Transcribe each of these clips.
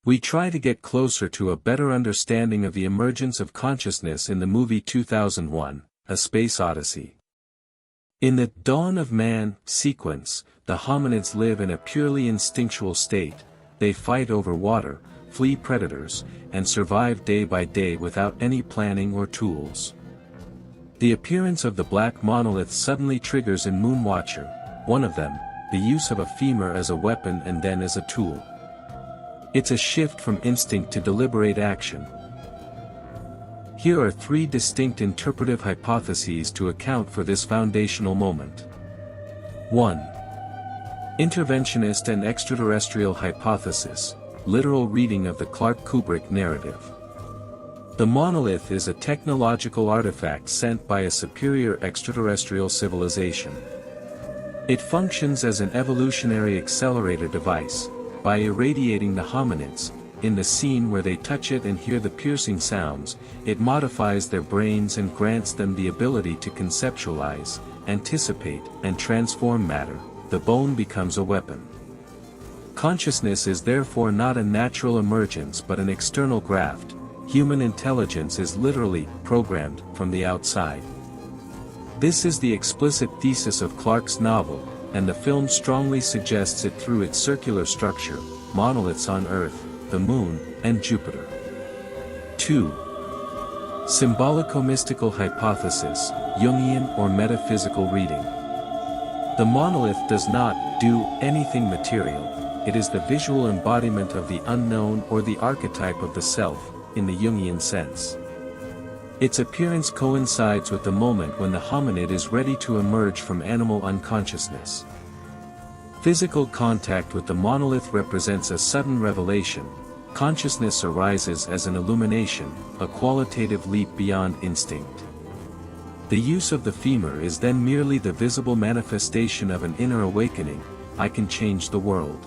We try to get closer to a better understanding of the emergence of consciousness in the movie 2001, A Space Odyssey. In the Dawn of Man sequence, the hominids live in a purely instinctual state. They fight over water, flee predators, and survive day by day without any planning or tools. The appearance of the black monolith suddenly triggers in Moonwatcher, one of them, the use of a femur as a weapon and then as a tool. It's a shift from instinct to deliberate action. Here are three distinct interpretive hypotheses to account for this foundational moment. 1. Interventionist and extraterrestrial hypothesis, literal reading of the Kubrick narrative. The monolith is a technological artifact sent by a superior extraterrestrial civilization. It functions as an evolutionary accelerator device, by irradiating the hominids. In the scene where they touch it and hear the piercing sounds, it modifies their brains and grants them the ability to conceptualize, anticipate, and transform matter. The bone becomes a weapon. Consciousness is therefore not a natural emergence but an external graft. Human intelligence is literally programmed from the outside. This is the explicit thesis of Clarke's novel, and the film strongly suggests it through its circular structure, monoliths on Earth, the Moon, and Jupiter. 2. Symbolico-mystical hypothesis, Jungian or metaphysical reading. The monolith does not do anything material, it is the visual embodiment of the unknown or the archetype of the self, in the Jungian sense. Its appearance coincides with the moment when the hominid is ready to emerge from animal unconsciousness. Physical contact with the monolith represents a sudden revelation. Consciousness arises as an illumination, a qualitative leap beyond instinct. The use of the femur is then merely the visible manifestation of an inner awakening. I can change the world.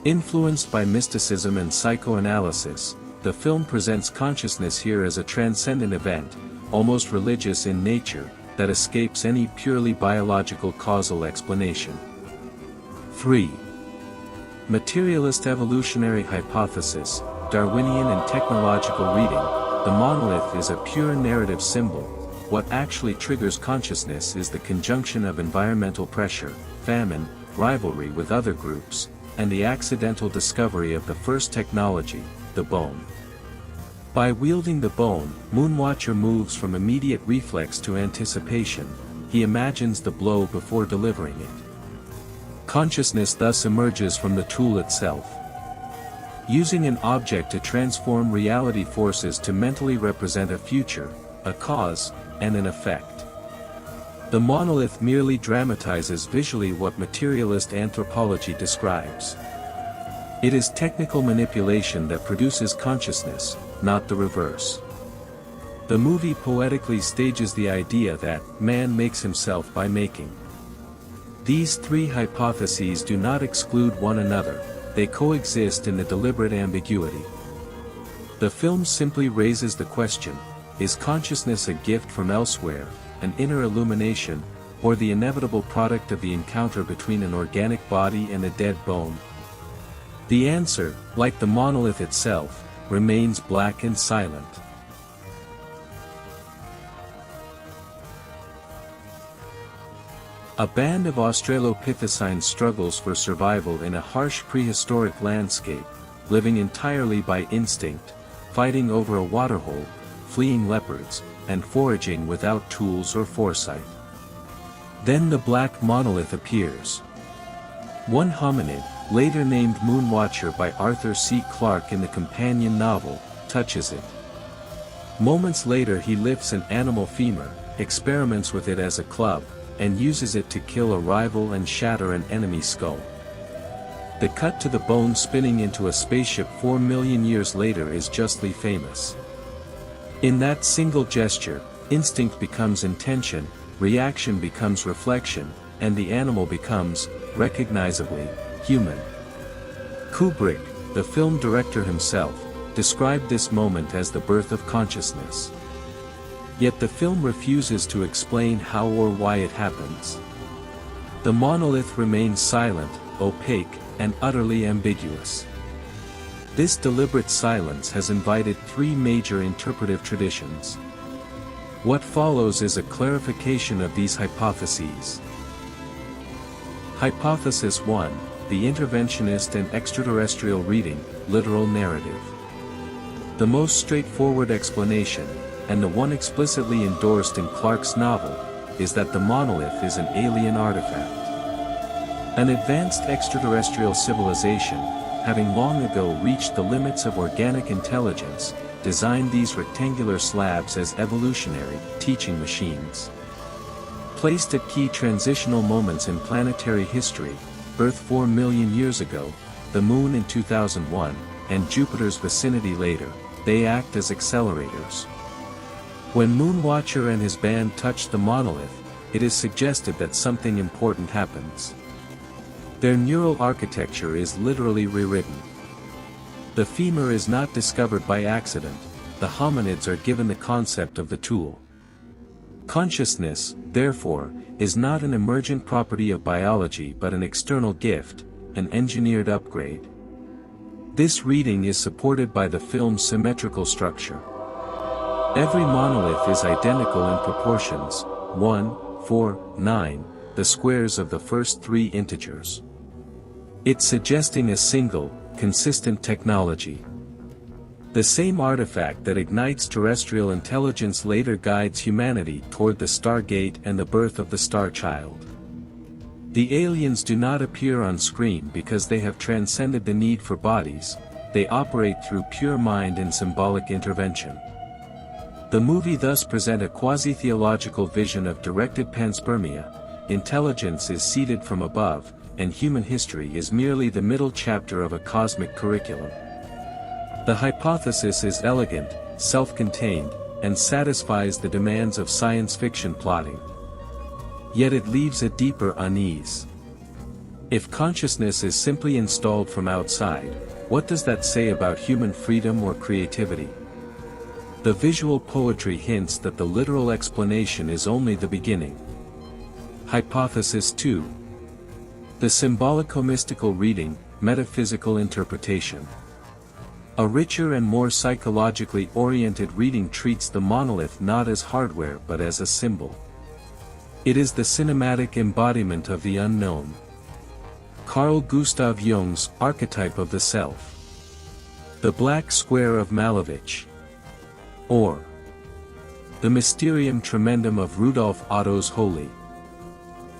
Influenced by mysticism and psychoanalysis, the film presents consciousness here as a transcendent event, almost religious in nature, that escapes any purely biological causal explanation. 3. Materialist evolutionary hypothesis, Darwinian and technological reading. The monolith is a pure narrative symbol. What actually triggers consciousness is the conjunction of environmental pressure, famine, rivalry with other groups, and the accidental discovery of the first technology, the bone. By wielding the bone, Moonwatcher moves from immediate reflex to anticipation. He imagines the blow before delivering it. Consciousness thus emerges from the tool itself. Using an object to transform reality forces to mentally represent a future, a cause, and an effect. The monolith merely dramatizes visually what materialist anthropology describes. It is technical manipulation that produces consciousness, not the reverse. The movie poetically stages the idea that man makes himself by making. These three hypotheses do not exclude one another, they coexist in the deliberate ambiguity. The film simply raises the question, is consciousness a gift from elsewhere, an inner illumination, or the inevitable product of the encounter between an organic body and a dead bone? The answer, like the monolith itself, remains black and silent. A band of Australopithecines struggles for survival in a harsh prehistoric landscape, living entirely by instinct, fighting over a waterhole, fleeing leopards, and foraging without tools or foresight. Then the black monolith appears. One hominid, later named Moonwatcher by Arthur C. Clarke in the companion novel, touches it. Moments later he lifts an animal femur, experiments with it as a club, and uses it to kill a rival and shatter an enemy skull. The cut to the bone spinning into a spaceship 4 million years later is justly famous. In that single gesture, instinct becomes intention, reaction becomes reflection, and the animal becomes, recognizably, human. Kubrick, the film director himself, described this moment as the birth of consciousness. Yet the film refuses to explain how or why it happens. The monolith remains silent, opaque, and utterly ambiguous. This deliberate silence has invited three major interpretive traditions. What follows is a clarification of these hypotheses. Hypothesis 1, the interventionist and extraterrestrial reading, literal narrative. The most straightforward explanation, and the one explicitly endorsed in Clarke's novel, is that the monolith is an alien artifact. An advanced extraterrestrial civilization, having long ago reached the limits of organic intelligence, designed these rectangular slabs as evolutionary, teaching machines. Placed at key transitional moments in planetary history, Earth 4 million years ago, the Moon in 2001, and Jupiter's vicinity later, they act as accelerators. When Moonwatcher and his band touch the monolith, it is suggested that something important happens. Their neural architecture is literally rewritten. The femur is not discovered by accident, the hominids are given the concept of the tool. Consciousness, therefore, is not an emergent property of biology but an external gift, an engineered upgrade. This reading is supported by the film's symmetrical structure. Every monolith is identical in proportions, 1, 4, 9, the squares of the first three integers. It's suggesting a single, consistent technology. The same artifact that ignites terrestrial intelligence later guides humanity toward the Stargate and the birth of the Star Child. The aliens do not appear on screen because they have transcended the need for bodies, they operate through pure mind and symbolic intervention. The movie thus presents a quasi-theological vision of directed panspermia. Intelligence is seeded from above, and human history is merely the middle chapter of a cosmic curriculum. The hypothesis is elegant, self-contained, and satisfies the demands of science fiction plotting. Yet it leaves a deeper unease. If consciousness is simply installed from outside, what does that say about human freedom or creativity? The visual poetry hints that the literal explanation is only the beginning. Hypothesis 2. The symbolico-mystical reading, metaphysical interpretation. A richer and more psychologically oriented reading treats the monolith not as hardware but as a symbol. It is the cinematic embodiment of the unknown. Carl Gustav Jung's archetype of the self. The Black Square of Malevich. Or the Mysterium Tremendum of Rudolf Otto's Holy.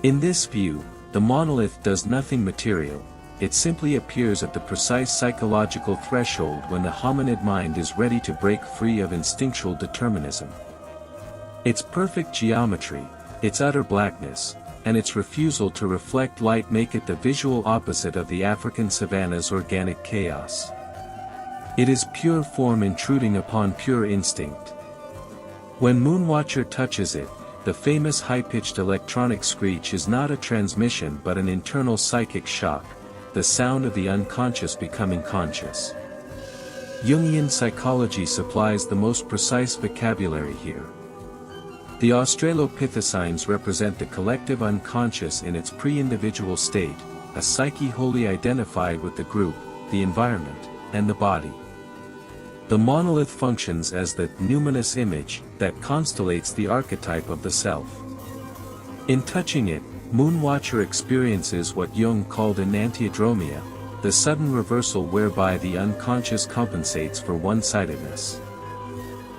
In this view, the monolith does nothing material, it simply appears at the precise psychological threshold when the hominid mind is ready to break free of instinctual determinism. Its perfect geometry, its utter blackness, and its refusal to reflect light make it the visual opposite of the African savanna's organic chaos. It is pure form intruding upon pure instinct. When Moonwatcher touches it, the famous high-pitched electronic screech is not a transmission but an internal psychic shock, the sound of the unconscious becoming conscious. Jungian psychology supplies the most precise vocabulary here. The Australopithecines represent the collective unconscious in its pre-individual state, a psyche wholly identified with the group, the environment, and the body. The monolith functions as the numinous image that constellates the archetype of the self. In touching it, Moonwatcher experiences what Jung called enantiodromia, the sudden reversal whereby the unconscious compensates for one-sidedness.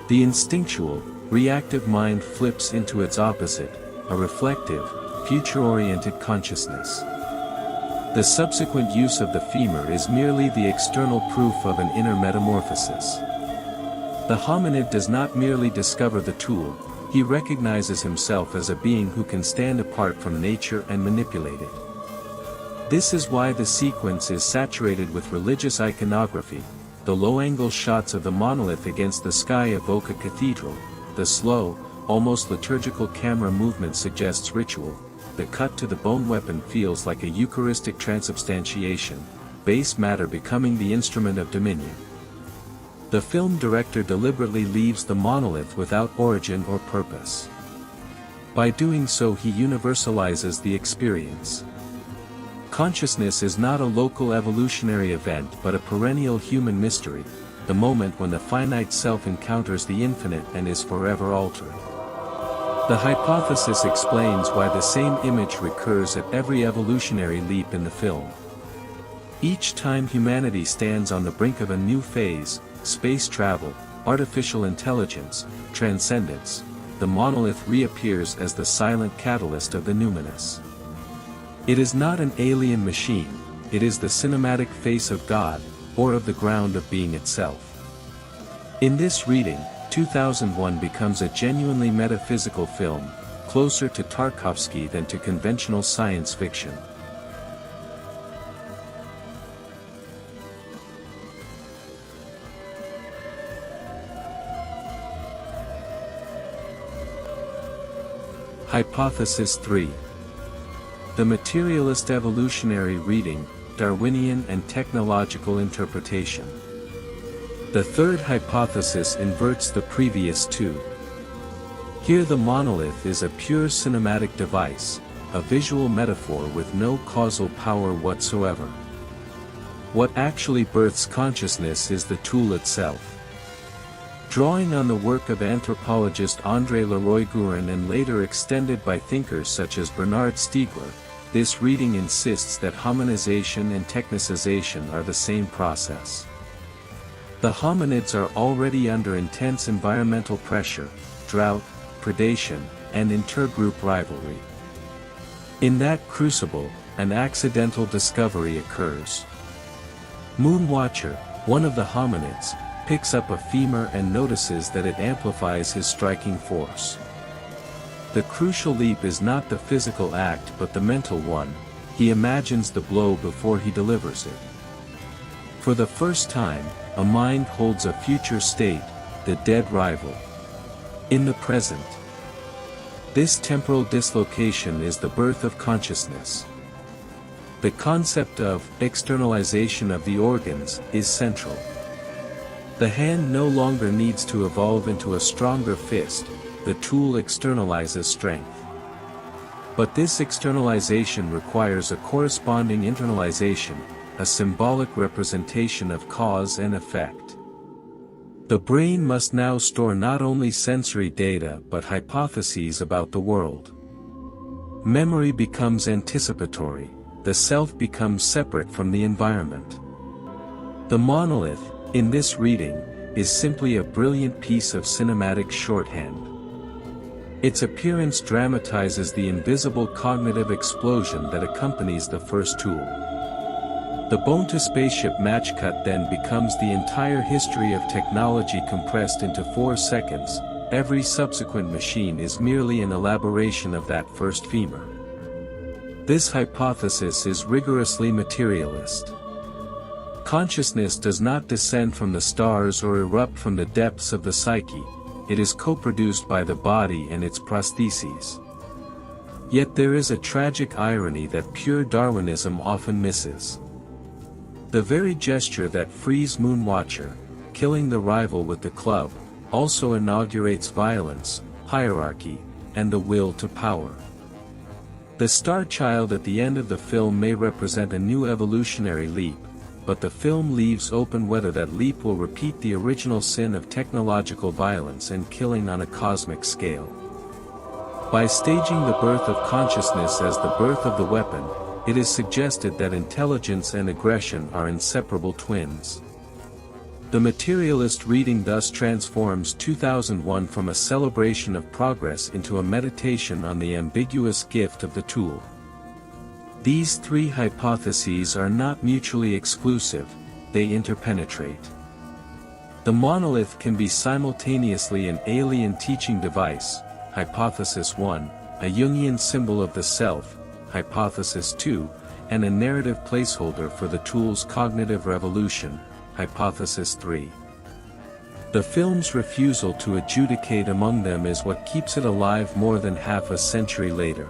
The instinctual, reactive mind flips into its opposite, a reflective, future-oriented consciousness. The subsequent use of the femur is merely the external proof of an inner metamorphosis. The hominid does not merely discover the tool, he recognizes himself as a being who can stand apart from nature and manipulate it. This is why the sequence is saturated with religious iconography. The low-angle shots of the monolith against the sky evoke a cathedral, the slow, almost liturgical camera movement suggests ritual, the cut to the bone weapon feels like a Eucharistic transubstantiation, base matter becoming the instrument of dominion. The film director deliberately leaves the monolith without origin or purpose. By doing so he universalizes the experience. Consciousness is not a local evolutionary event but a perennial human mystery, the moment when the finite self encounters the infinite and is forever altered. The hypothesis explains why the same image recurs at every evolutionary leap in the film. Each time humanity stands on the brink of a new phase, space travel, artificial intelligence, transcendence, the monolith reappears as the silent catalyst of the numinous. It is not an alien machine, it is the cinematic face of God, or of the ground of being itself. In this reading, 2001 becomes a genuinely metaphysical film, closer to Tarkovsky than to conventional science fiction. Hypothesis 3. The materialist evolutionary reading, Darwinian and technological interpretation. The third hypothesis inverts the previous two. Here the monolith is a pure cinematic device, a visual metaphor with no causal power whatsoever. What actually births consciousness is the tool itself. Drawing on the work of anthropologist André Leroy-Guérin and later extended by thinkers such as Bernard Stiegler, this reading insists that hominization and technicization are the same process. The hominids are already under intense environmental pressure, drought, predation, and intergroup rivalry. In that crucible, an accidental discovery occurs. Moonwatcher, one of the hominids, picks up a femur and notices that it amplifies his striking force. The crucial leap is not the physical act but the mental one. He imagines the blow before he delivers it. For the first time, a mind holds a future state, the dead rival. In the present. This temporal dislocation is the birth of consciousness. The concept of externalization of the organs is central. The hand no longer needs to evolve into a stronger fist, the tool externalizes strength. But this externalization requires a corresponding internalization, a symbolic representation of cause and effect. The brain must now store not only sensory data but hypotheses about the world. Memory becomes anticipatory, the self becomes separate from the environment. The monolith, in this reading, is simply a brilliant piece of cinematic shorthand. Its appearance dramatizes the invisible cognitive explosion that accompanies the first tool. The bone-to-spaceship matchcut then becomes the entire history of technology compressed into 4 seconds. Every subsequent machine is merely an elaboration of that first femur. This hypothesis is rigorously materialist. Consciousness does not descend from the stars or erupt from the depths of the psyche, it is co-produced by the body and its prostheses. Yet there is a tragic irony that pure Darwinism often misses. The very gesture that frees Moonwatcher, killing the rival with the club, also inaugurates violence, hierarchy, and the will to power. The star child at the end of the film may represent a new evolutionary leap, but the film leaves open whether that leap will repeat the original sin of technological violence and killing on a cosmic scale. By staging the birth of consciousness as the birth of the weapon, it is suggested that intelligence and aggression are inseparable twins. The materialist reading thus transforms 2001 from a celebration of progress into a meditation on the ambiguous gift of the tool. These three hypotheses are not mutually exclusive, they interpenetrate. The monolith can be simultaneously an alien teaching device, Hypothesis 1, a Jungian symbol of the self, Hypothesis 2, and a narrative placeholder for the tool's cognitive revolution, Hypothesis 3. The film's refusal to adjudicate among them is what keeps it alive more than half a century later.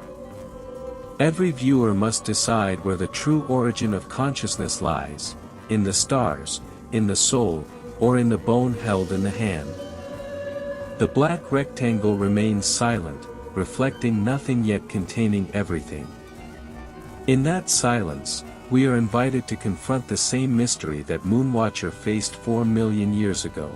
Every viewer must decide where the true origin of consciousness lies, in the stars, in the soul, or in the bone held in the hand. The black rectangle remains silent, reflecting nothing yet containing everything. In that silence, we are invited to confront the same mystery that Moonwatcher faced 4 million years ago.